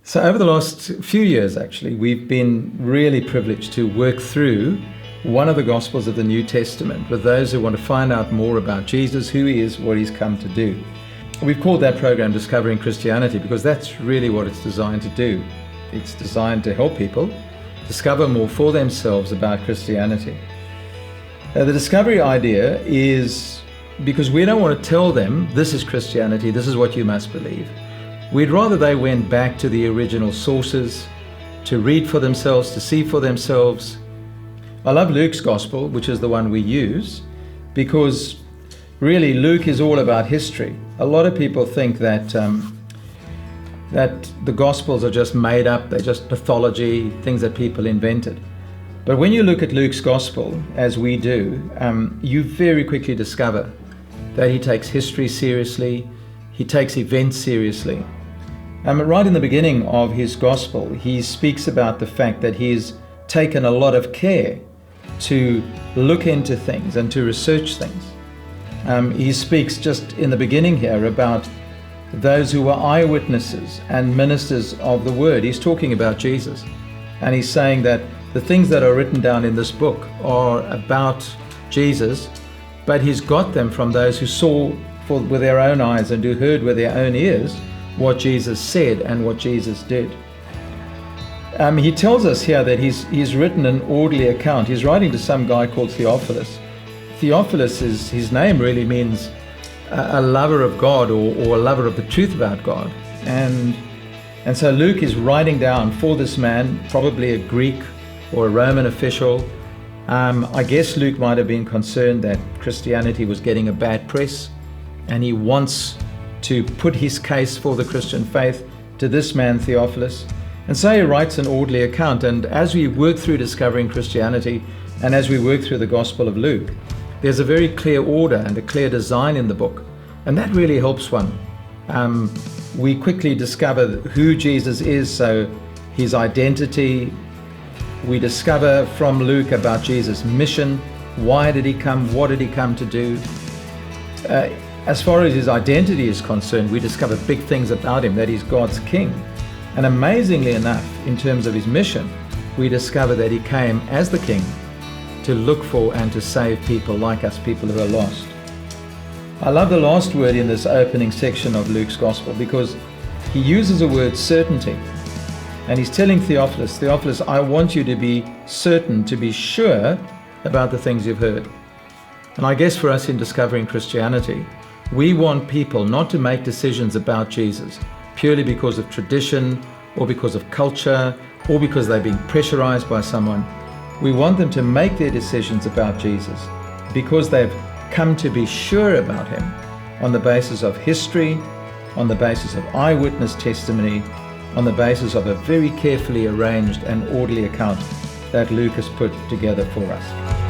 So over the last few years, actually, we've been really privileged to work through one of the Gospels of the New Testament with those who want to find out more about Jesus, who he is, what he's come to do. We've called that program Discovering Christianity because that's really what it's designed to do. It's designed to help people discover more for themselves about Christianity. The discovery idea is because we don't want to tell them, this is Christianity, this is what you must believe. We'd rather they went back to the original sources, to read for themselves, to see for themselves. I love Luke's Gospel, which is the one we use, because really Luke is all about history. A lot of people think that the Gospels are just made up, they're just mythology, things that people invented. But when you look at Luke's Gospel, as we do, you very quickly discover that he takes history seriously, he takes events seriously. Right in the beginning of his Gospel, he speaks about the fact that he's taken a lot of care to look into things and to research things. He speaks just in the beginning here about those who were eyewitnesses and ministers of the word. He's talking about Jesus. And he's saying that the things that are written down in this book are about Jesus, but he's got them from those who saw with their own eyes and who heard with their own ears what Jesus said and what Jesus did. He tells us here that he's written an orderly account. He's writing to some guy called Theophilus. Theophilus, his name really means a lover of God or a lover of the truth about God. And so Luke is writing down for this man, probably a Greek or a Roman official. I guess Luke might have been concerned that Christianity was getting a bad press, and he wants to put his case for the Christian faith to this man, Theophilus. And so he writes an orderly account. And as we work through discovering Christianity, and as we work through the Gospel of Luke, there's a very clear order and a clear design in the book. And that really helps one. We quickly discover who Jesus is, so his identity. We discover from Luke about Jesus' mission. Why did he come? What did he come to do? As far as his identity is concerned, we discover big things about him, that he's God's king. And amazingly enough, in terms of his mission, we discover that he came as the king to look for and to save people like us, people who are lost. I love the last word in this opening section of Luke's Gospel because he uses the word certainty. And he's telling Theophilus, I want you to be certain, to be sure about the things you've heard. And I guess for us in discovering Christianity, we want people not to make decisions about Jesus purely because of tradition or because of culture or because they're being pressurized by someone. We want them to make their decisions about Jesus because they've come to be sure about him on the basis of history, on the basis of eyewitness testimony, on the basis of a very carefully arranged and orderly account that Luke has put together for us.